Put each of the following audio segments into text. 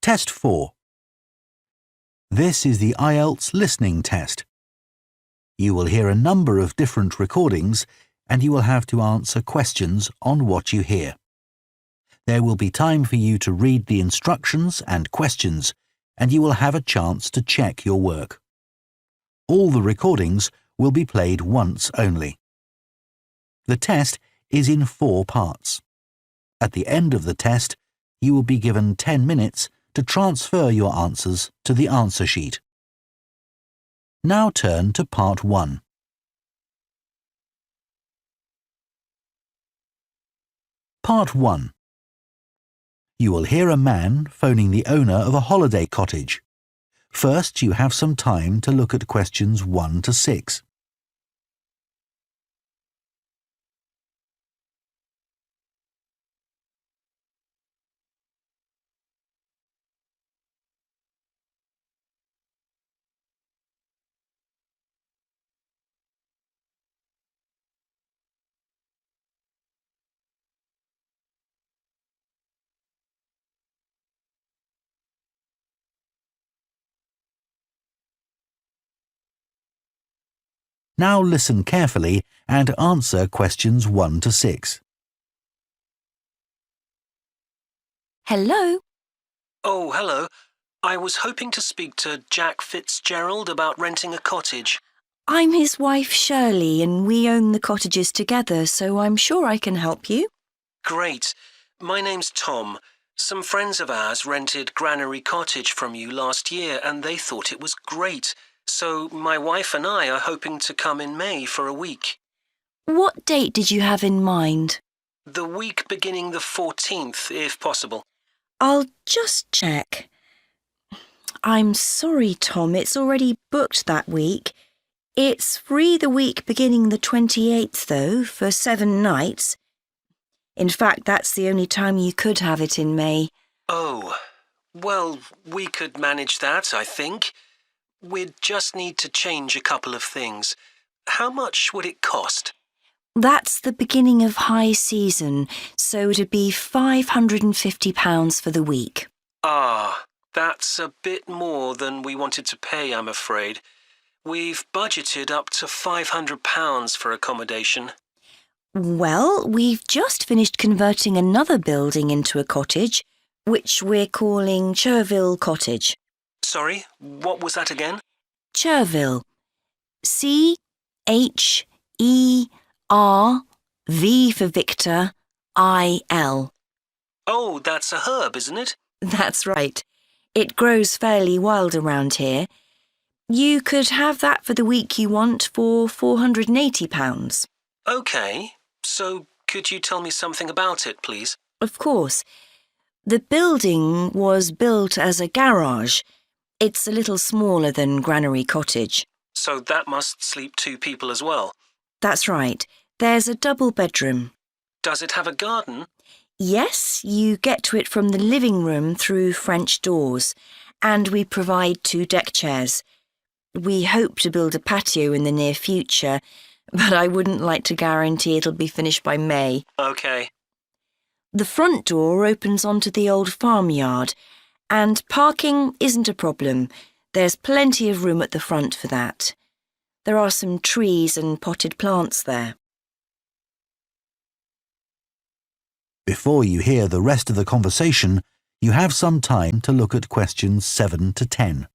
Test 4. This is the IELTS listening test. You will hear a number of different recordings and you will have to answer questions on what you hear. There will be time for you to read the instructions and questions, and you will have a chance to check your work. All the recordings will be played once only. The test is in 4 parts. At the end of the test, you will be given 10 minutes to transfer your answers to the answer sheet. Now turn to Part 1. Part 1. You will hear a man phoning the owner of a holiday cottage. First, you have some time to look at questions 1 to 6. Now listen carefully and answer questions 1 to 6. Hello? Oh, hello. I was hoping to speak to Jack Fitzgerald about renting a cottage. I'm his wife Shirley and we own the cottages together, so I'm sure I can help you. Great. My name's Tom. Some friends of ours rented Granary Cottage from you last year and they thought it was great. So my wife and I are hoping to come in May for a week. What date did you have in mind? The week beginning the 14th, if possible. I'll just check. I'm sorry, Tom, it's already booked that week. It's free the week beginning the 28th, though, for 7 nights. In fact, that's the only time you could have it in May. Oh, well, we could manage that, I think. We'd just need to change a couple of things. How much would it cost? That's the beginning of high season, so it'd be £550 for the week. Ah, that's a bit more than we wanted to pay, I'm afraid. We've budgeted up to £500 for accommodation. Well, we've just finished converting another building into a cottage, which we're calling Cherville Cottage. Sorry, what was that again? Cherville. C-H-E-R-V for Victor, I-L. Oh, that's a herb, isn't it? That's right. It grows fairly wild around here. You could have that for the week you want for £480. OK, so could you tell me something about it, please? Of course. The building was built as a garage. It's a little smaller than Granary Cottage. So that must sleep 2 people as well? That's right. There's a double bedroom. Does it have a garden? Yes, you get to it from the living room through French doors, and we provide 2 deck chairs. We hope to build a patio in the near future, but I wouldn't like to guarantee it'll be finished by May. OK. The front door opens onto the old farmyard, and parking isn't a problem. There's plenty of room at the front for that. There are some trees and potted plants there. Before you hear the rest of the conversation, you have some time to look at questions 7 to 10.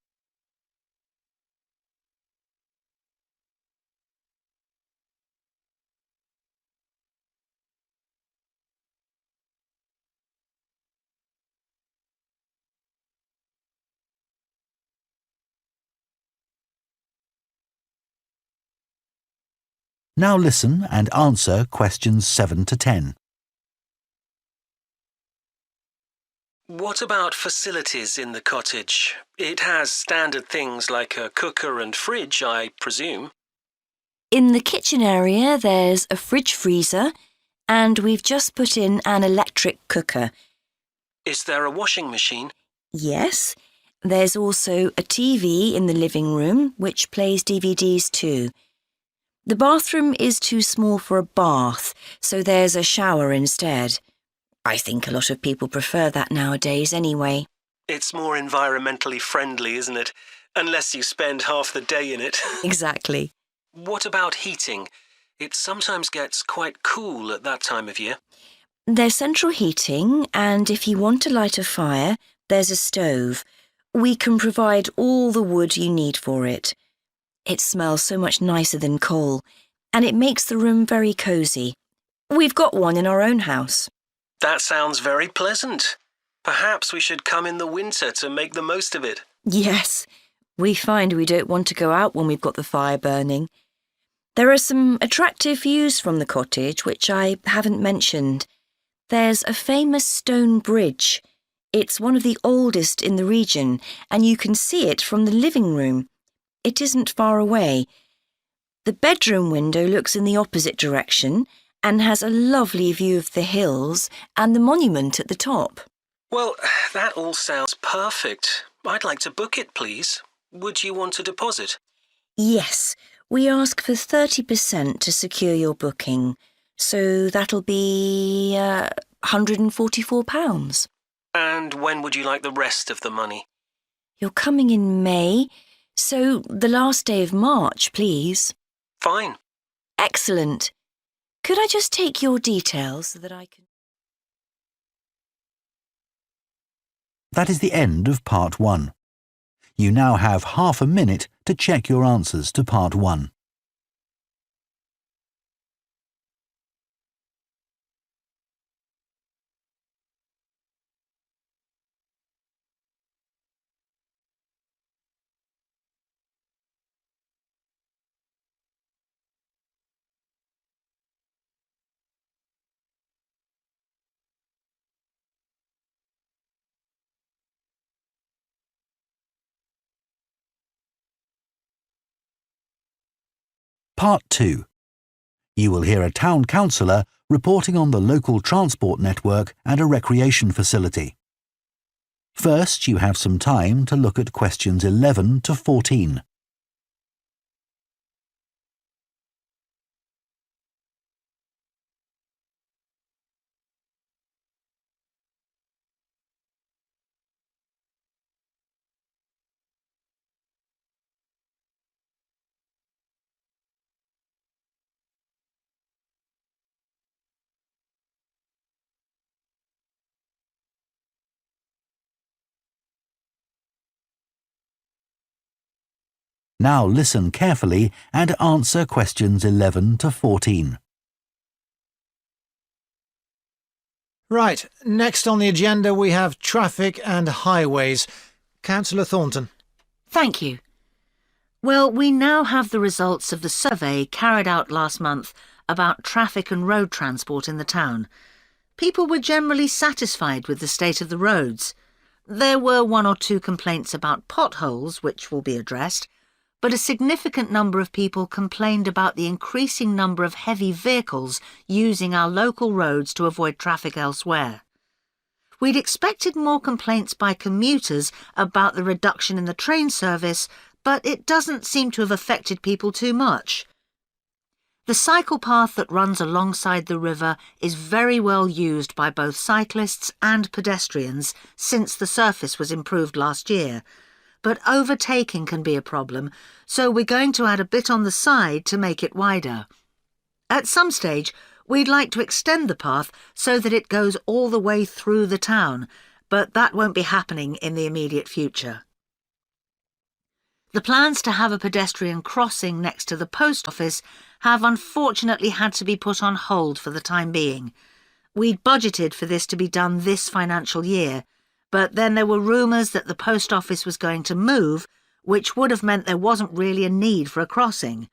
Now listen and answer questions 7 to 10. What about facilities in the cottage? It has standard things like a cooker and fridge, I presume. In the kitchen area, there's a fridge freezer, and we've just put in an electric cooker. Is there a washing machine? Yes. There's also a TV in the living room, which plays DVDs too. The bathroom is too small for a bath, so there's a shower instead. I think a lot of people prefer that nowadays anyway. It's more environmentally friendly, isn't it? Unless you spend half the day in it. Exactly. What about heating? It sometimes gets quite cool at that time of year. There's central heating, and if you want to light a fire, there's a stove. We can provide all the wood you need for it. It smells so much nicer than coal, and it makes the room very cosy. We've got one in our own house. That sounds very pleasant. Perhaps we should come in the winter to make the most of it. Yes, we find we don't want to go out when we've got the fire burning. There are some attractive views from the cottage which I haven't mentioned. There's a famous stone bridge. It's one of the oldest in the region, and you can see it from the living room. It isn't far away. The bedroom window looks in the opposite direction and has a lovely view of the hills and the monument at the top. Well, that all sounds perfect. I'd like to book it, please. Would you want a deposit? Yes, we ask for 30% to secure your booking, so that'll be £144. And when would you like the rest of the money? You're coming in May, so the last day of March, please. Fine. Excellent. Could I just take your details so that I can... That is the end of Part 1. You now have half a minute to check your answers to Part 1. Part 2. You will hear a town councillor reporting on the local transport network and a recreation facility. First, you have some time to look at questions 11 to 14. Now listen carefully and answer questions 11 to 14. Right, next on the agenda we have traffic and highways. Councillor Thornton. Thank you. Well, we now have the results of the survey carried out last month about traffic and road transport in the town. People were generally satisfied with the state of the roads. There were 1 or 2 complaints about potholes, which will be addressed, but a significant number of people complained about the increasing number of heavy vehicles using our local roads to avoid traffic elsewhere. We'd expected more complaints by commuters about the reduction in the train service, but it doesn't seem to have affected people too much. The cycle path that runs alongside the river is very well used by both cyclists and pedestrians since the surface was improved last year, but overtaking can be a problem, so we're going to add a bit on the side to make it wider. At some stage, we'd like to extend the path so that it goes all the way through the town, but that won't be happening in the immediate future. The plans to have a pedestrian crossing next to the post office have unfortunately had to be put on hold for the time being. We'd budgeted for this to be done this financial year, but then there were rumours that the post office was going to move, which would have meant there wasn't really a need for a crossing.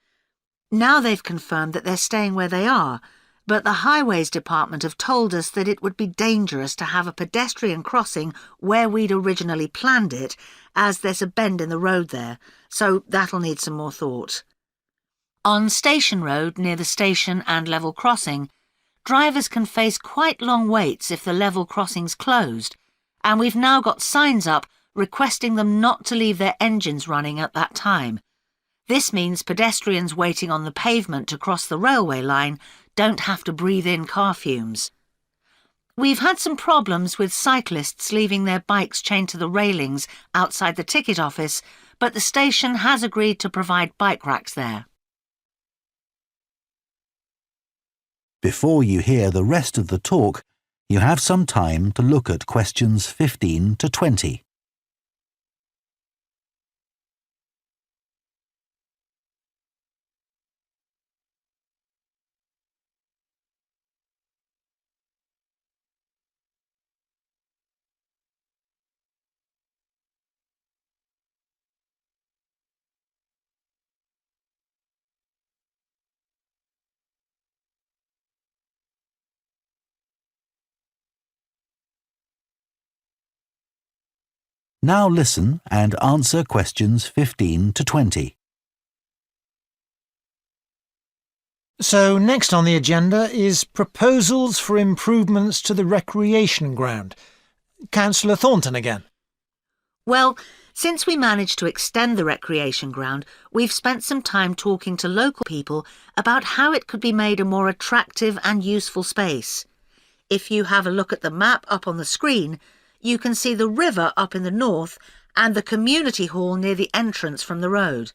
Now they've confirmed that they're staying where they are, but the Highways Department have told us that it would be dangerous to have a pedestrian crossing where we'd originally planned it, as there's a bend in the road there, so that'll need some more thought. On Station Road, near the station and level crossing, drivers can face quite long waits if the level crossing's closed, and we've now got signs up requesting them not to leave their engines running at that time. This means pedestrians waiting on the pavement to cross the railway line don't have to breathe in car fumes. We've had some problems with cyclists leaving their bikes chained to the railings outside the ticket office, but the station has agreed to provide bike racks there. Before you hear the rest of the talk, you have some time to look at questions 15 to 20. Now listen and answer questions 15 to 20. So next on the agenda is proposals for improvements to the recreation ground. Councillor Thornton again. Well, since we managed to extend the recreation ground, we've spent some time talking to local people about how it could be made a more attractive and useful space. If you have a look at the map up on the screen, you can see the river up in the north and the community hall near the entrance from the road.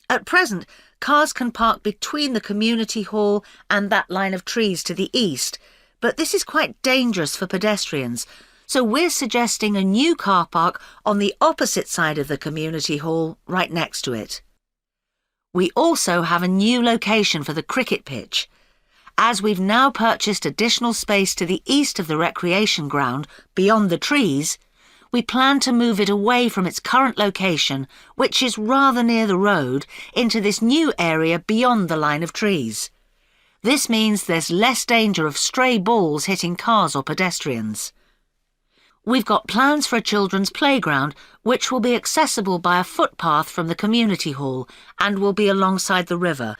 At present, cars can park between the community hall and that line of trees to the east, but this is quite dangerous for pedestrians, so we're suggesting a new car park on the opposite side of the community hall, right next to it. We also have a new location for the cricket pitch. As we've now purchased additional space to the east of the recreation ground, beyond the trees, we plan to move it away from its current location, which is rather near the road, into this new area beyond the line of trees. This means there's less danger of stray balls hitting cars or pedestrians. We've got plans for a children's playground, which will be accessible by a footpath from the community hall and will be alongside the river.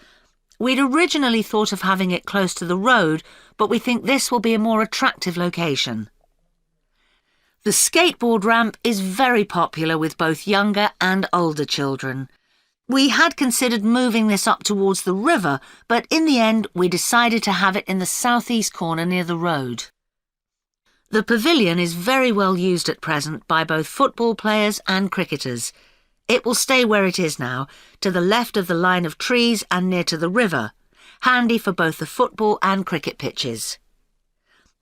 We'd originally thought of having it close to the road, but we think this will be a more attractive location. The skateboard ramp is very popular with both younger and older children. We had considered moving this up towards the river, but in the end we decided to have it in the southeast corner near the road. The pavilion is very well used at present by both football players and cricketers. It will stay where it is now, to the left of the line of trees and near to the river, handy for both the football and cricket pitches.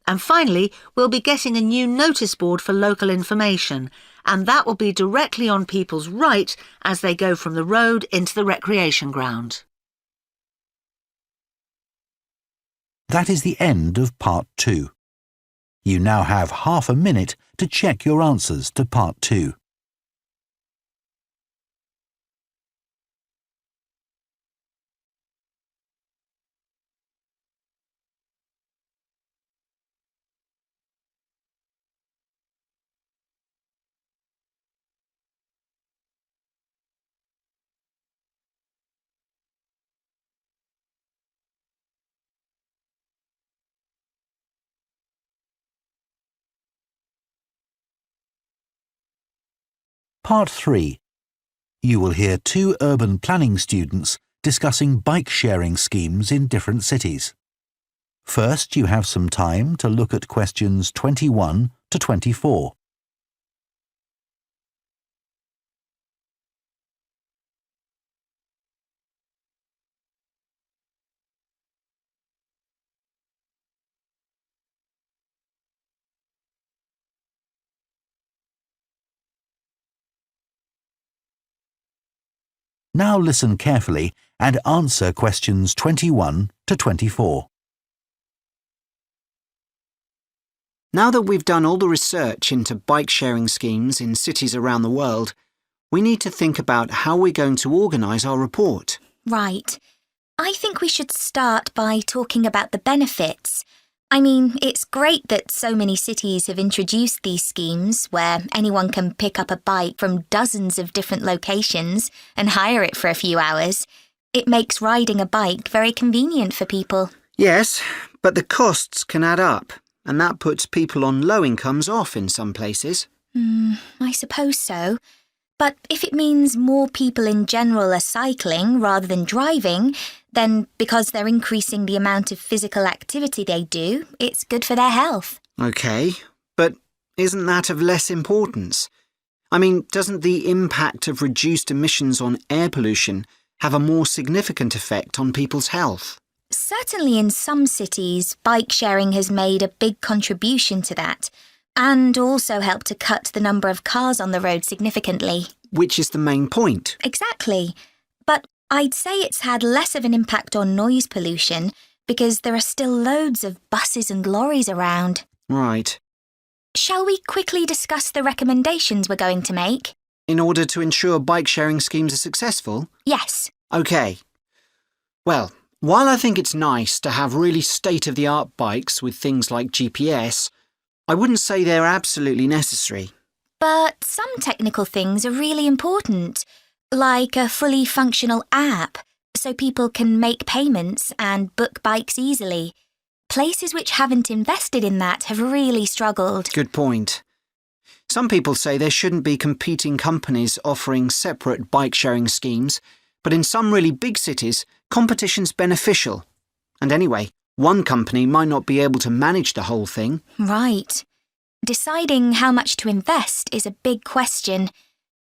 And finally, we'll be getting a new notice board for local information, and that will be directly on people's right as they go from the road into the recreation ground. That is the end of part 2. You now have half a minute to check your answers to part 2. Part 3. You will hear 2 urban planning students discussing bike-sharing schemes in different cities. First, you have some time to look at questions 21 to 24. Now listen carefully and answer questions 21 to 24. Now that we've done all the research into bike-sharing schemes in cities around the world, we need to think about how we're going to organise our report. Right. I think we should start by talking about the benefits. I mean, it's great that so many cities have introduced these schemes where anyone can pick up a bike from dozens of different locations and hire it for a few hours. It makes riding a bike very convenient for people. Yes, but the costs can add up, and that puts people on low incomes off in some places. I suppose so. But if it means more people in general are cycling rather than driving, then because they're increasing the amount of physical activity they do, it's good for their health. OK, but isn't that of less importance? I mean, doesn't the impact of reduced emissions on air pollution have a more significant effect on people's health? Certainly in some cities, bike sharing has made a big contribution to that, and also helped to cut the number of cars on the road significantly. Which is the main point. Exactly. But I'd say it's had less of an impact on noise pollution because there are still loads of buses and lorries around. Right. Shall we quickly discuss the recommendations we're going to make? In order to ensure bike sharing schemes are successful? Yes. OK. Well, while I think it's nice to have really state-of-the-art bikes with things like GPS, I wouldn't say they're absolutely necessary. But some technical things are really important, like a fully functional app, so people can make payments and book bikes easily. Places which haven't invested in that have really struggled. Good point. Some people say there shouldn't be competing companies offering separate bike-sharing schemes, but in some really big cities, competition's beneficial. And anyway, one company might not be able to manage the whole thing. Right. Deciding how much to invest is a big question.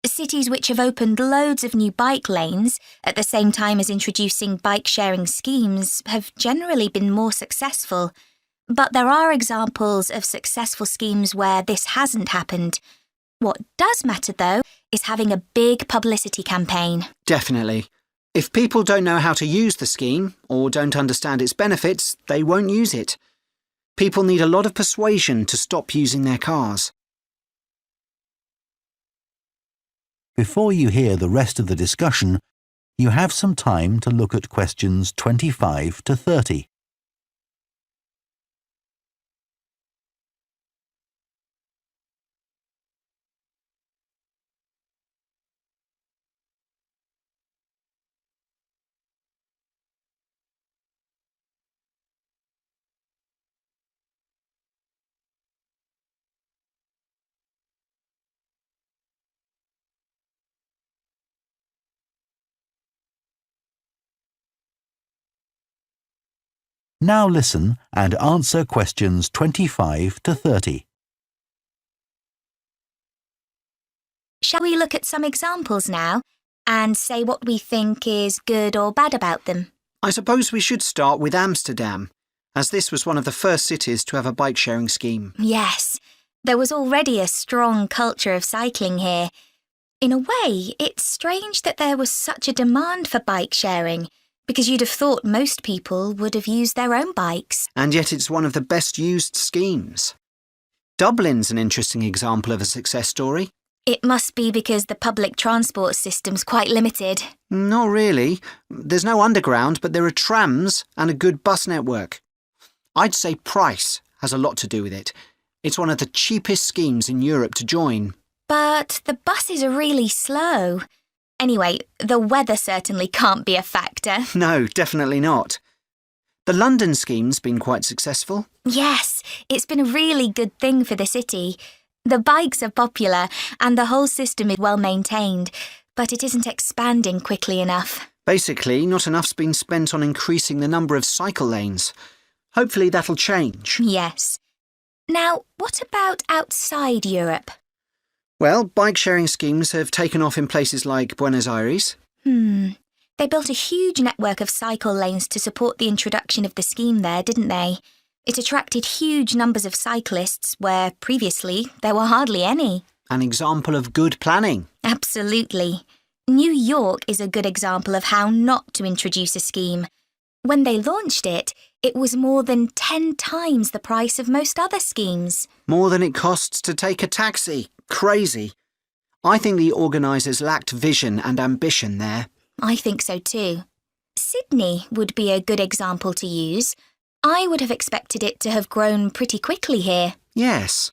Cities which have opened loads of new bike lanes at the same time as introducing bike-sharing schemes have generally been more successful. But there are examples of successful schemes where this hasn't happened. What does matter, though, is having a big publicity campaign. Definitely. If people don't know how to use the scheme or don't understand its benefits, they won't use it. People need a lot of persuasion to stop using their cars. Before you hear the rest of the discussion, you have some time to look at questions 25 to 30. Now listen and answer questions 25 to 30. Shall we look at some examples now and say what we think is good or bad about them? I suppose we should start with Amsterdam, as this was one of the first cities to have a bike-sharing scheme. Yes, there was already a strong culture of cycling here. In a way, it's strange that there was such a demand for bike sharing, because you'd have thought most people would have used their own bikes. And yet it's one of the best used schemes. Dublin's an interesting example of a success story. It must be because the public transport system's quite limited. Not really. There's no underground, but there are trams and a good bus network. I'd say price has a lot to do with it. It's one of the cheapest schemes in Europe to join. But the buses are really slow. Anyway, the weather certainly can't be a factor. No, definitely not. The London scheme's been quite successful. Yes, it's been a really good thing for the city. The bikes are popular and the whole system is well maintained, but it isn't expanding quickly enough. Basically, not enough's been spent on increasing the number of cycle lanes. Hopefully that'll change. Yes. Now, what about outside Europe? Well, bike-sharing schemes have taken off in places like Buenos Aires. They built a huge network of cycle lanes to support the introduction of the scheme there, didn't they? It attracted huge numbers of cyclists where previously there were hardly any. An example of good planning. Absolutely. New York is a good example of how not to introduce a scheme. When they launched it, it was more than 10 times the price of most other schemes. More than it costs to take a taxi. Crazy. I think the organisers lacked vision and ambition there. I think so too. Sydney would be a good example to use. I would have expected it to have grown pretty quickly here. Yes.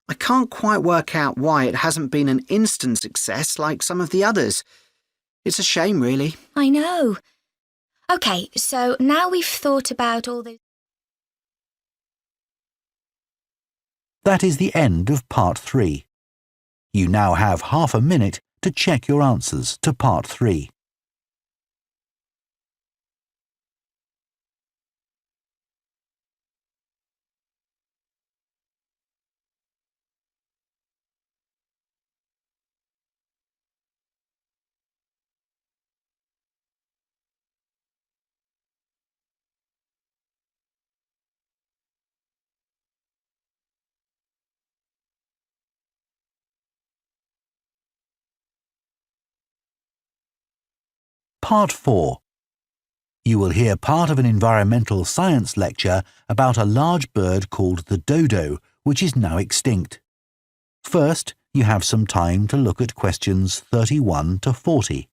I can't quite work out why it hasn't been an instant success like some of the others. It's a shame, really. I know. OK, so now we've thought about all those... That is the end of part 3. You now have half a minute to check your answers to part 3. Part 4. You will hear part of an environmental science lecture about a large bird called the dodo, which is now extinct. First, you have some time to look at questions 31 to 40.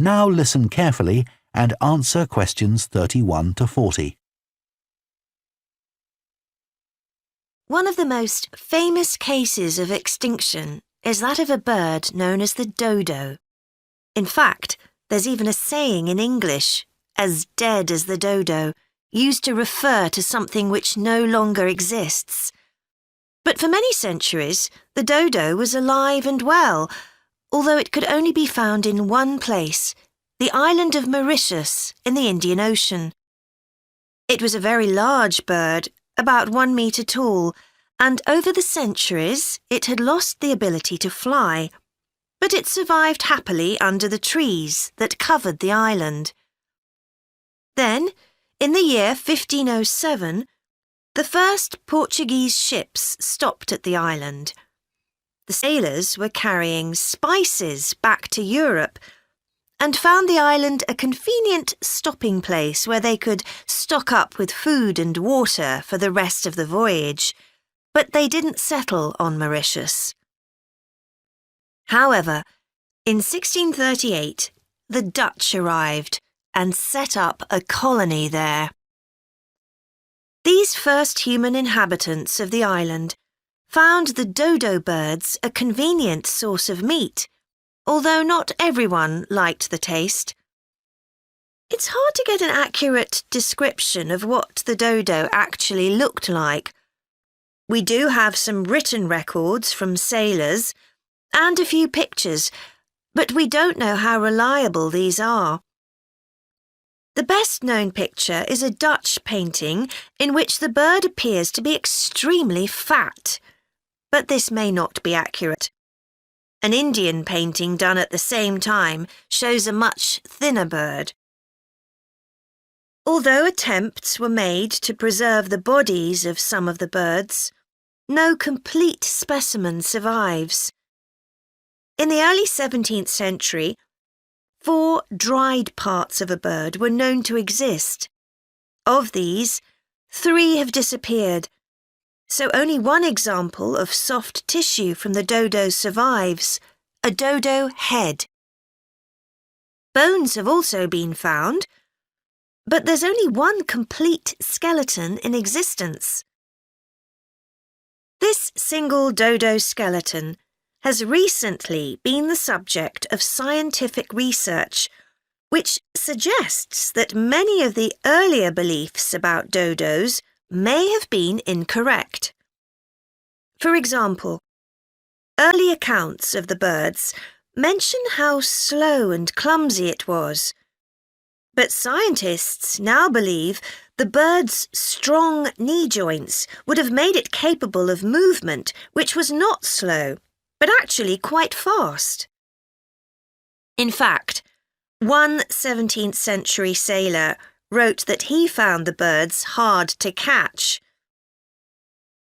Now listen carefully and answer questions 31 to 40. One of the most famous cases of extinction is that of a bird known as the dodo. In fact, there's even a saying in English, as dead as the dodo, used to refer to something which no longer exists. But for many centuries, the dodo was alive and well, although it could only be found in one place, the island of Mauritius in the Indian Ocean. It was a very large bird, about 1 metre tall, and over the centuries it had lost the ability to fly, but it survived happily under the trees that covered the island. Then, in the year 1507, the first Portuguese ships stopped at the island. The sailors were carrying spices back to Europe and found the island a convenient stopping place where they could stock up with food and water for the rest of the voyage, but they didn't settle on Mauritius. However, in 1638, the Dutch arrived and set up a colony there. These first human inhabitants of the island found the dodo birds a convenient source of meat, although not everyone liked the taste. It's hard to get an accurate description of what the dodo actually looked like. We do have some written records from sailors and a few pictures, but we don't know how reliable these are. The best-known picture is a Dutch painting in which the bird appears to be extremely fat, but this may not be accurate. An Indian painting done at the same time shows a much thinner bird. Although attempts were made to preserve the bodies of some of the birds, no complete specimen survives. In the early 17th century, 4 dried parts of a bird were known to exist. Of these, 3 have disappeared, so only one example of soft tissue from the dodo survives, a dodo head. Bones have also been found, but there's only one complete skeleton in existence. This single dodo skeleton has recently been the subject of scientific research, which suggests that many of the earlier beliefs about dodos may have been incorrect. For example, early accounts of the birds mention how slow and clumsy it was, but scientists now believe the bird's strong knee joints would have made it capable of movement which was not slow, but actually quite fast. In fact, one 17th century sailor wrote that he found the birds hard to catch.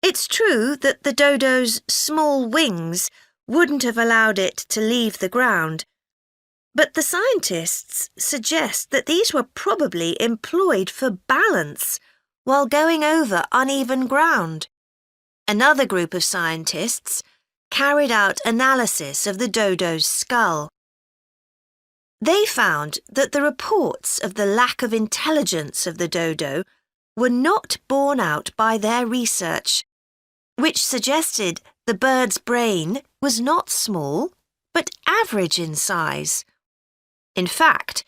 It's true that the dodo's small wings wouldn't have allowed it to leave the ground, but the scientists suggest that these were probably employed for balance while going over uneven ground. Another group of scientists carried out analysis of the dodo's skull. They found that the reports of the lack of intelligence of the dodo were not borne out by their research, which suggested the bird's brain was not small, but average in size. In fact,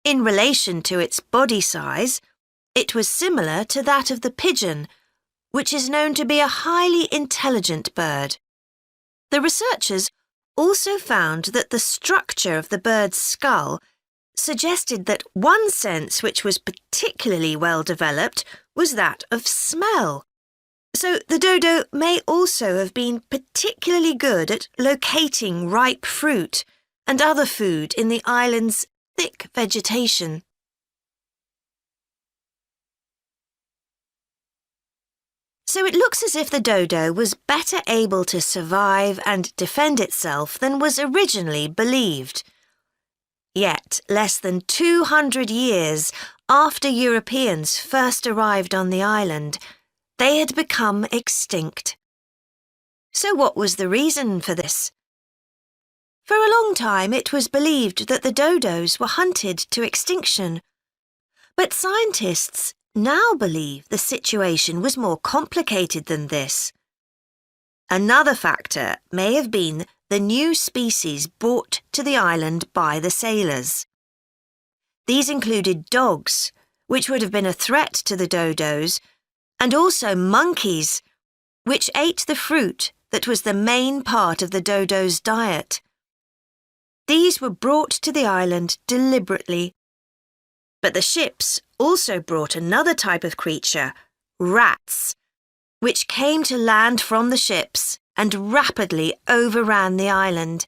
in relation to its body size, it was similar to that of the pigeon, which is known to be a highly intelligent bird. The researchers also found that the structure of the bird's skull suggested that one sense which was particularly well developed was that of smell. So the dodo may also have been particularly good at locating ripe fruit and other food in the island's thick vegetation. So it looks as if the dodo was better able to survive and defend itself than was originally believed. Yet, less than 200 years after Europeans first arrived on the island, they had become extinct. So what was the reason for this? For a long time it was believed that the dodos were hunted to extinction. But scientists now believe the situation was more complicated than this. Another factor may have been the new species brought to the island by the sailors. These included dogs, which would have been a threat to the dodos, and also monkeys, which ate the fruit that was the main part of the dodo's diet. These were brought to the island deliberately. But the ships also brought another type of creature, rats, which came to land from the ships and rapidly overran the island.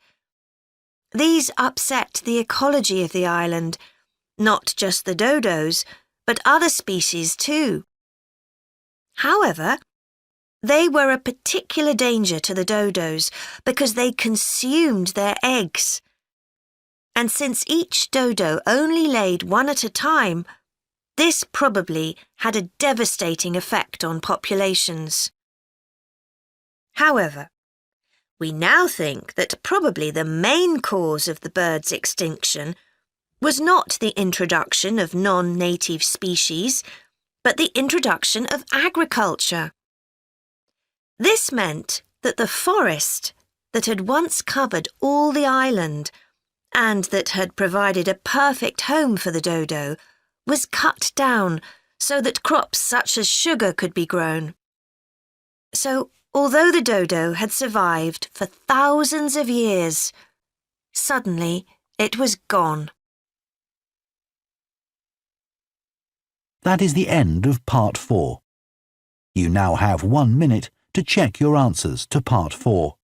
These upset the ecology of the island, not just the dodos, but other species too. However, they were a particular danger to the dodos because they consumed their eggs. And since each dodo only laid one at a time, this probably had a devastating effect on populations. However, we now think that probably the main cause of the bird's extinction was not the introduction of non-native species, but the introduction of agriculture. This meant that the forest that had once covered all the island and that had provided a perfect home for the dodo was cut down so that crops such as sugar could be grown. So, although the dodo had survived for thousands of years, suddenly it was gone. That is the end of Part 4. You now have 1 minute to check your answers to Part 4.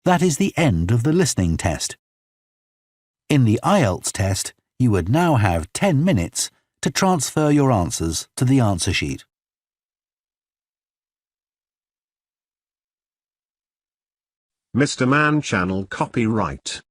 That is the end of the listening test. In the IELTS test, you would now have 10 minutes to transfer your answers to the answer sheet. Mr. Mann Channel copyright